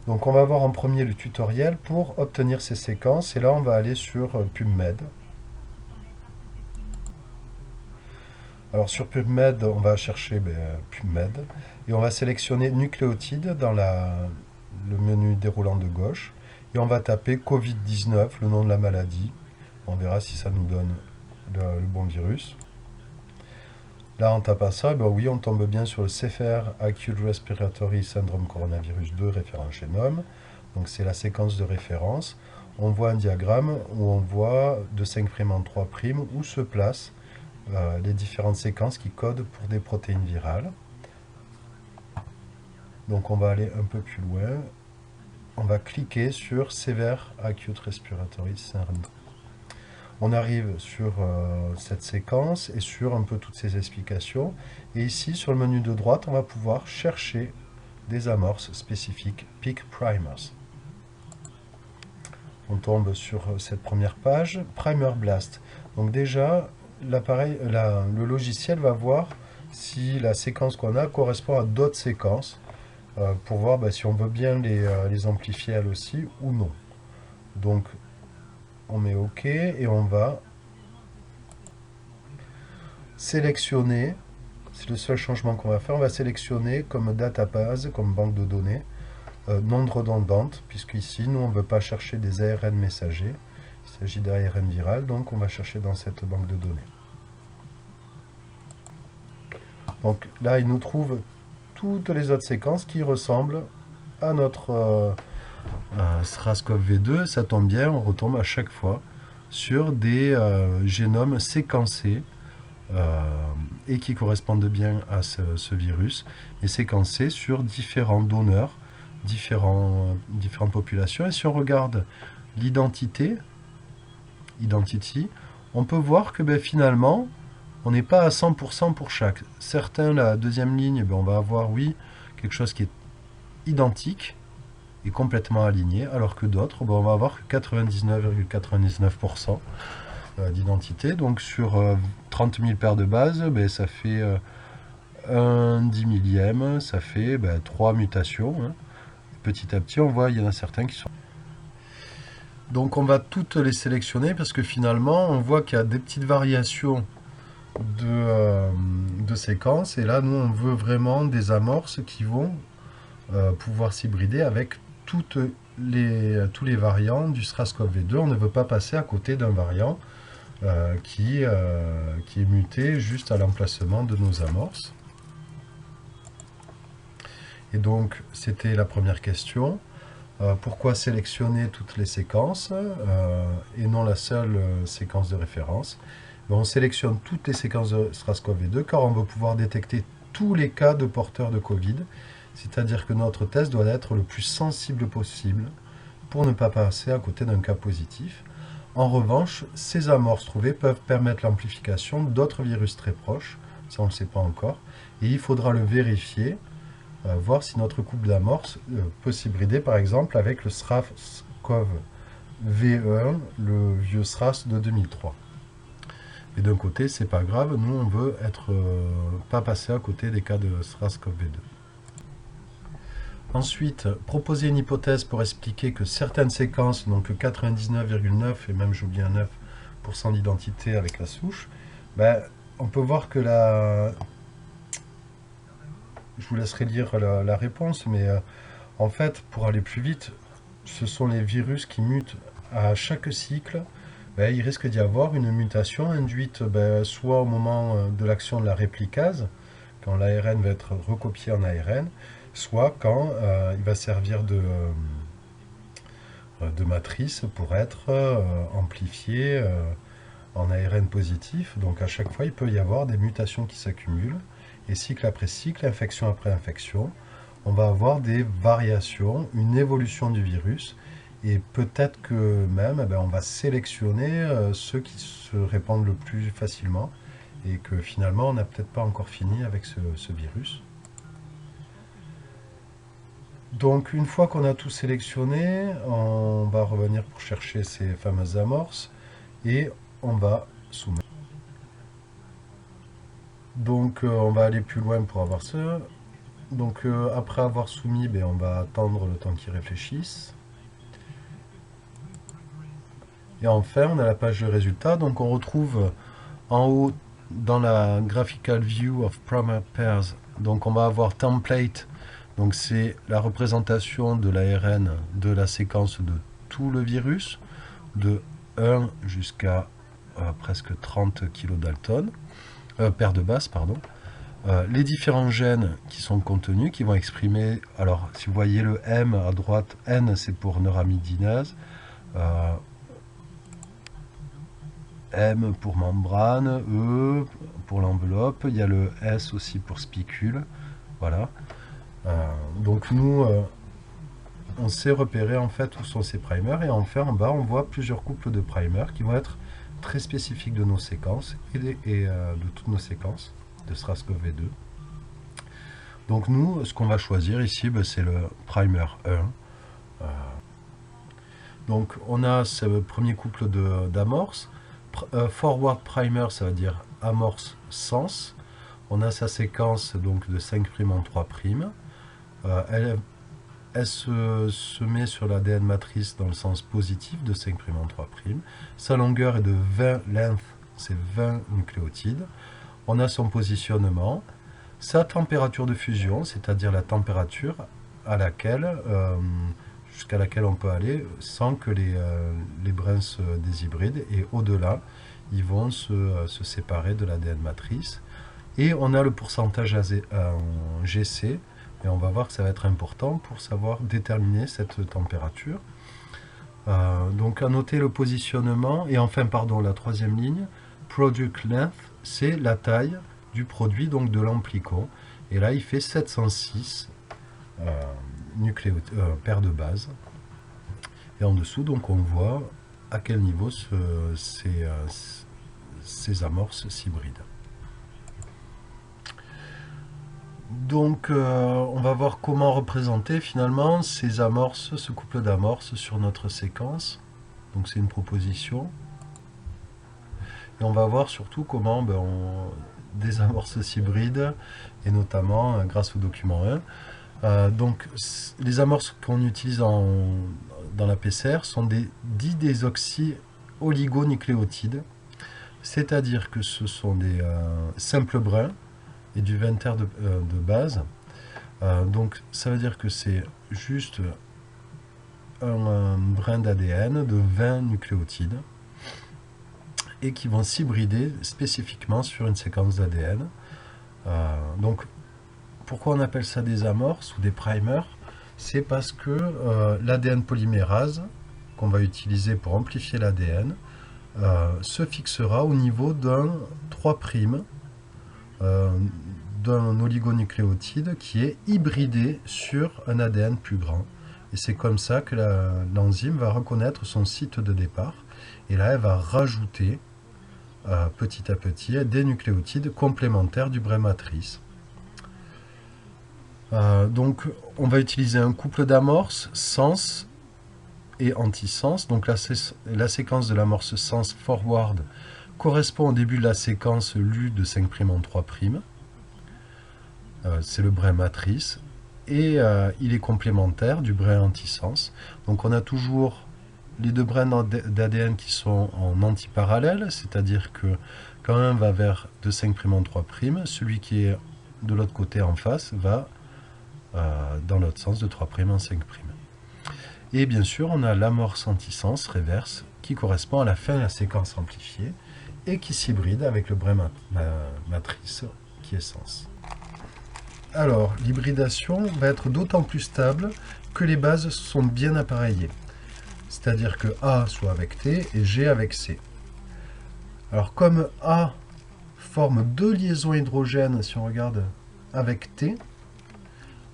Donc on va voir en premier le tutoriel pour obtenir ces séquences. Et là, on va aller sur PubMed. Alors sur PubMed, on va chercher PubMed. Et on va sélectionner nucléotides dans le menu déroulant de gauche. Et on va taper Covid-19, le nom de la maladie. On verra si ça nous donne le bon virus. Là, en tapant ça, ben oui, on tombe bien sur le CFR Acute Respiratory Syndrome Coronavirus 2 référent génome. Donc c'est la séquence de référence. On voit un diagramme où on voit de 5' en 3' où se placent les différentes séquences qui codent pour des protéines virales. Donc on va aller un peu plus loin. On va cliquer sur Severe Acute Respiratory Syndrome. On arrive sur cette séquence et sur un peu toutes ces explications. Et ici, sur le menu de droite, on va pouvoir chercher des amorces spécifiques Peak Primers. On tombe sur cette première page, Primer Blast. Donc déjà, le logiciel va voir si la séquence qu'on a correspond à d'autres séquences pour voir si on veut bien les amplifier elles aussi ou non. Donc on met OK et on va sélectionner, c'est le seul changement qu'on va faire, on va sélectionner comme database, comme banque de données, non redondante, puisqu'ici, nous, on ne veut pas chercher des ARN messagers, il s'agit d'ARN viral, donc on va chercher dans cette banque de données. Donc là, il nous trouve toutes les autres séquences qui ressemblent à notre SRAS-CoV-2. Ça tombe bien, on retombe à chaque fois sur des génomes séquencés et qui correspondent bien à ce virus, et séquencés sur différents donneurs, différentes populations. Et si on regarde l'identity, on peut voir que finalement, on n'est pas à 100% pour chaque. Certains, la deuxième ligne, on va avoir, oui, quelque chose qui est identique et complètement aligné, alors que d'autres, on va avoir que 99,99% d'identité. Donc sur 30 000 paires de bases, ça fait un 10 millième, ça fait 3 mutations. Hein. Petit à petit, on voit, il y en a certains qui sont... Donc on va toutes les sélectionner parce que finalement, on voit qu'il y a des petites variations de séquences. Et là, nous, on veut vraiment des amorces qui vont pouvoir s'hybrider avec tous les variants du SRAS-CoV-2. On ne veut pas passer à côté d'un variant qui est muté juste à l'emplacement de nos amorces. Et donc, c'était la première question. Pourquoi sélectionner toutes les séquences et non la seule séquence de référence? On sélectionne toutes les séquences de SRAS-CoV-2 car on veut pouvoir détecter tous les cas de porteurs de Covid. C'est-à-dire que notre test doit être le plus sensible possible pour ne pas passer à côté d'un cas positif. En revanche, ces amorces trouvées peuvent permettre l'amplification d'autres virus très proches, ça on ne le sait pas encore, et il faudra le vérifier, voir si notre couple d'amorces peut s'hybrider par exemple avec le SRAS-CoV-V1, le vieux SRAS de 2003. Et d'un côté, c'est pas grave, nous on veut pas passer à côté des cas de SRAS-CoV-2. Ensuite, proposer une hypothèse pour expliquer que certaines séquences, donc 99,9 et même j'oublie un 9% d'identité avec la souche, on peut voir que je vous laisserai lire la réponse, mais en fait, pour aller plus vite, ce sont les virus qui mutent à chaque cycle. Il risque d'y avoir une mutation induite soit au moment de l'action de la réplicase, quand l'ARN va être recopié en ARN, soit quand il va servir de matrice pour être amplifié en ARN positif. Donc à chaque fois, il peut y avoir des mutations qui s'accumulent. Et cycle après cycle, infection après infection, on va avoir des variations, une évolution du virus. Et peut-être que même, on va sélectionner ceux qui se répandent le plus facilement. Et que finalement, on n'a peut-être pas encore fini avec ce virus. Donc une fois qu'on a tout sélectionné, on va revenir pour chercher ces fameuses amorces et on va soumettre. Donc on va aller plus loin pour avoir ça. Donc après avoir soumis, on va attendre le temps qu'il réfléchisse. Et enfin, on a la page de résultats. Donc on retrouve en haut dans la Graphical View of Primer Pairs, donc on va avoir Template. Donc c'est la représentation de l'ARN de la séquence de tout le virus, de 1 jusqu'à presque 30 kilodalton, paires de bases, pardon. Les différents gènes qui sont contenus, qui vont exprimer, alors si vous voyez le M à droite, N c'est pour neuramidinase, M pour membrane, E pour l'enveloppe, il y a le S aussi pour spicule, voilà. Donc nous, on sait repérer en fait où sont ces primers, et enfin en bas on voit plusieurs couples de primers qui vont être très spécifiques de nos séquences et de toutes nos séquences de SRAS-CoV-2. Donc nous, ce qu'on va choisir ici, c'est le primer 1. Donc on a ce premier couple d'amorces. Forward primer, ça veut dire amorce sens. On a sa séquence donc de 5' en 3'. Elle se met sur l'ADN matrice dans le sens positif de 5' en 3'. Sa longueur est de 20 length, c'est 20 nucléotides. On a son positionnement, sa température de fusion, c'est-à-dire la température à laquelle, jusqu'à laquelle on peut aller sans que les brins se déshybrident, et au-delà, ils vont se séparer de l'ADN matrice. Et on a le pourcentage en GC, et on va voir que ça va être important pour savoir déterminer cette température. Donc à noter le positionnement, et enfin pardon, la troisième ligne, product length, c'est la taille du produit, donc de l'amplicon, et là il fait 706 paires de bases, et en dessous donc on voit à quel niveau ces amorces s'hybrident. Donc on va voir comment représenter finalement ces amorces, ce couple d'amorces sur notre séquence. Donc c'est une proposition. Et on va voir surtout comment des amorces s'hybrident, et notamment grâce au document 1. Donc les amorces qu'on utilise dans la PCR sont des didésoxy-oligonucléotides, c'est-à-dire que ce sont des simples brins et du 20 de base. Donc ça veut dire que c'est juste un brin d'ADN de 20 nucléotides et qui vont s'hybrider spécifiquement sur une séquence d'ADN. Donc pourquoi on appelle ça des amorces ou des primers? C'est parce que l'ADN polymérase qu'on va utiliser pour amplifier l'ADN se fixera au niveau d'un 3' d'un oligonucléotide qui est hybridé sur un ADN plus grand. Et c'est comme ça que l'enzyme va reconnaître son site de départ. Et là, elle va rajouter petit à petit des nucléotides complémentaires du brin matrice. Donc, on va utiliser un couple d'amorces, sens et antisens. Donc, la séquence de l'amorce sens forward correspond au début de la séquence LU de 5' en 3'. C'est le brin matrice. Et il est complémentaire du brin antisens. Donc, on a toujours les deux brins d'ADN qui sont en antiparallèle, c'est-à-dire que quand un va vers de 5' en 3', celui qui est de l'autre côté en face va dans l'autre sens de 3' en 5'. Et bien sûr, on a l'amorce antisens reverse qui correspond à la fin de la séquence amplifiée et qui s'hybride avec le brin matrice qui est sens. Alors, l'hybridation va être d'autant plus stable que les bases sont bien appareillées. C'est-à-dire que A soit avec T et G avec C. Alors comme A forme deux liaisons hydrogènes, si on regarde avec T,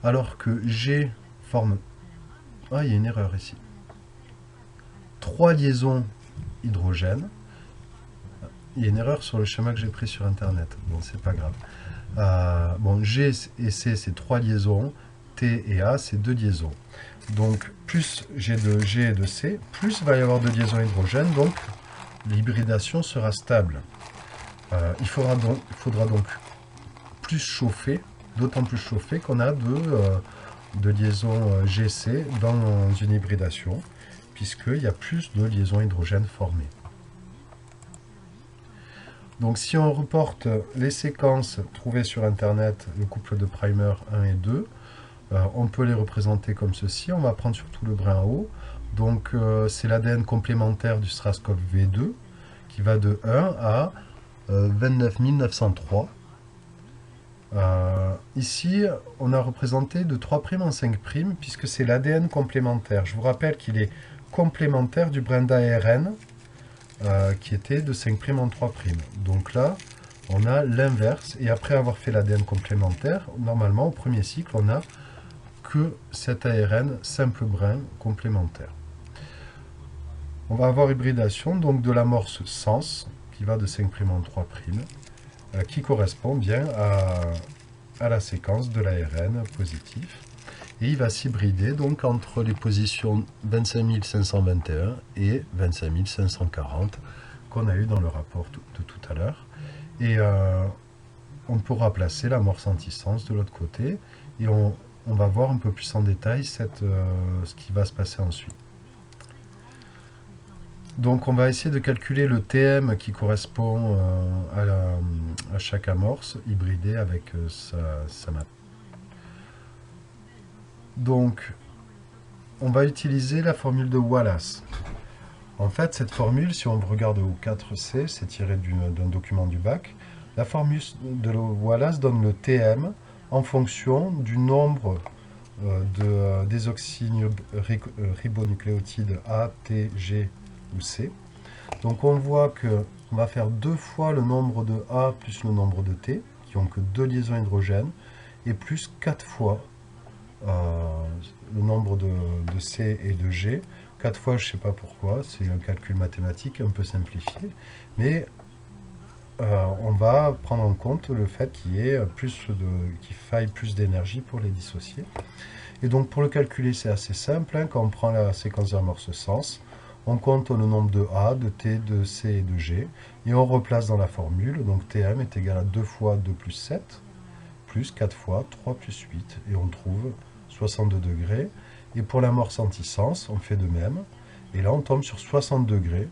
alors que G forme... Ah, il y a une erreur ici. 3 liaisons hydrogènes. Il y a une erreur sur le schéma que j'ai pris sur Internet. Bon, c'est pas grave. Bon, G et C, c'est 3 liaisons. T et A, c'est 2 liaisons. Donc, plus j'ai de G et de C, plus il va y avoir de liaisons hydrogènes, donc l'hybridation sera stable. Il faudra donc plus chauffer d'autant plus chauffé qu'on a de liaisons GC dans une hybridation, puisqu'il y a plus de liaisons hydrogène formées. Donc si on reporte les séquences trouvées sur Internet, le couple de primer 1 et 2, on peut les représenter comme ceci. On va prendre surtout le brin en haut. Donc c'est l'ADN complémentaire du Strascov V2 qui va de 1 à 29 903. Ici, on a représenté de 3' en 5' puisque c'est l'ADN complémentaire. Je vous rappelle qu'il est complémentaire du brin d'ARN qui était de 5' en 3'. Donc là, on a l'inverse. Et après avoir fait l'ADN complémentaire, normalement, au premier cycle, on n'a que cet ARN simple brin complémentaire. On va avoir hybridation donc de l'amorce sens qui va de 5' en 3', qui correspond bien à la séquence de l'ARN positif. Et il va s'hybrider donc entre les positions 25 521 et 25 540 qu'on a eu dans le rapport de tout à l'heure. Et on pourra placer l'amorce antisens de l'autre côté et on va voir un peu plus en détail ce qui va se passer ensuite. Donc on va essayer de calculer le TM qui correspond à chaque amorce hybridée avec sa map. Donc on va utiliser la formule de Wallace. En fait, cette formule, si on regarde au 4C, c'est tiré d'un document du bac. La formule de Wallace donne le TM en fonction du nombre de désoxyribonucléotides A, T, G ou C. Donc on voit qu'on va faire 2 fois le nombre de A plus le nombre de T, qui ont que 2 liaisons hydrogènes, et plus 4 fois le nombre de C et de G. 4 fois, je ne sais pas pourquoi, c'est un calcul mathématique un peu simplifié, mais on va prendre en compte le fait qu'il faille plus d'énergie pour les dissocier. Et donc pour le calculer, c'est assez simple, hein. Quand on prend la séquence d'amorce sens, on compte le nombre de A, de T, de C et de G, et on replace dans la formule. Donc Tm est égal à 2 fois 2 plus 7, plus 4 fois 3 plus 8, et on trouve 62 degrés. Et pour l'amorce antisens, on fait de même, et là on tombe sur 60 degrés.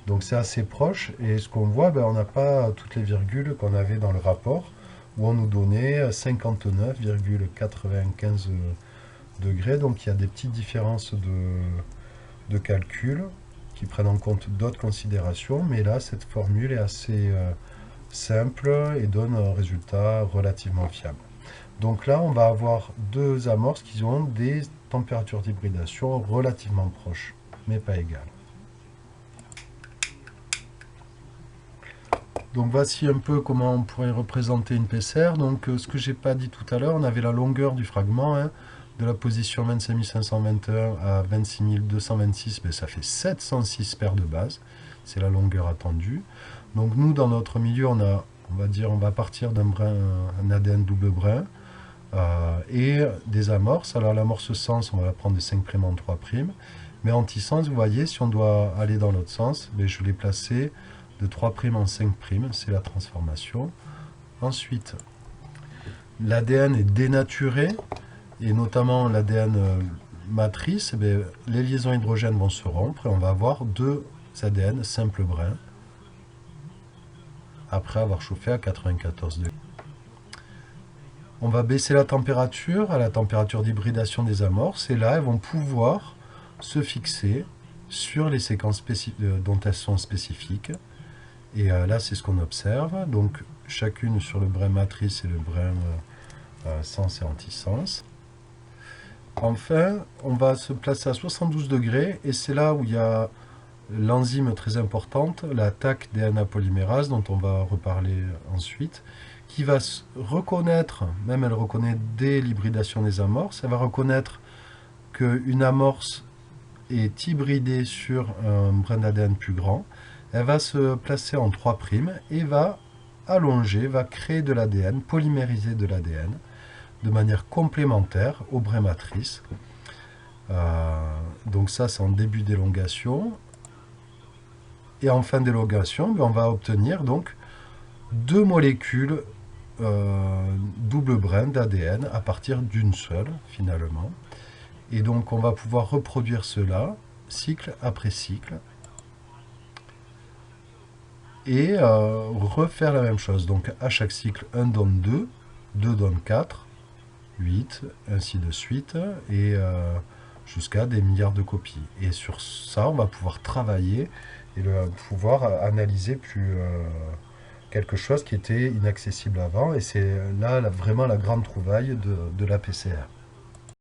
Donc c'est assez proche, et ce qu'on voit, on n'a pas toutes les virgules qu'on avait dans le rapport, où on nous donnait 59,95 degrés. Donc il y a des petites différences de calcul qui prennent en compte d'autres considérations, mais là cette formule est assez simple et donne un résultat relativement fiable. Donc là on va avoir deux amorces qui ont des températures d'hybridation relativement proches, mais pas égales. Donc voici un peu comment on pourrait représenter une PCR. Donc ce que j'ai pas dit tout à l'heure, on avait la longueur du fragment, hein, de la position 25 521 à 26 226, ça fait 706 paires de bases. C'est la longueur attendue. Donc nous, dans notre milieu, on va partir d'un brin, un ADN double brin, et des amorces. Alors l'amorce sens, on va la prendre de 5' en 3'. Mais antisens, vous voyez, si on doit aller dans l'autre sens, je l'ai placé de 3' en 5', c'est la transformation. Ensuite, l'ADN est dénaturé, et notamment l'ADN matrice, les liaisons hydrogènes vont se rompre, et on va avoir deux ADN simple brin, après avoir chauffé à 94 degrés. On va baisser la température à la température d'hybridation des amorces, et là, elles vont pouvoir se fixer sur les séquences dont elles sont spécifiques. Et là, c'est ce qu'on observe. Donc, chacune sur le brin matrice et le brin sens et antisens. Enfin, on va se placer à 72 degrés, et c'est là où il y a l'enzyme très importante, la TAC DNA polymérase, dont on va reparler ensuite, qui va reconnaître, même elle reconnaît dès l'hybridation des amorces, elle va reconnaître qu'une amorce est hybridée sur un brin d'ADN plus grand. Elle va se placer en 3' et va allonger, va créer de l'ADN, polymériser de l'ADN, de manière complémentaire au brin matrice. Donc ça, c'est en début d'élongation. Et en fin d'élongation, on va obtenir donc deux molécules double brins d'ADN à partir d'une seule, finalement. Et donc on va pouvoir reproduire cela, cycle après cycle, et refaire la même chose. Donc à chaque cycle, 1 donne 2, 2 donne 4, 8, ainsi de suite, et jusqu'à des milliards de copies. Et sur ça, on va pouvoir travailler et pouvoir analyser quelque chose qui était inaccessible avant. Et c'est là vraiment la grande trouvaille de la PCR.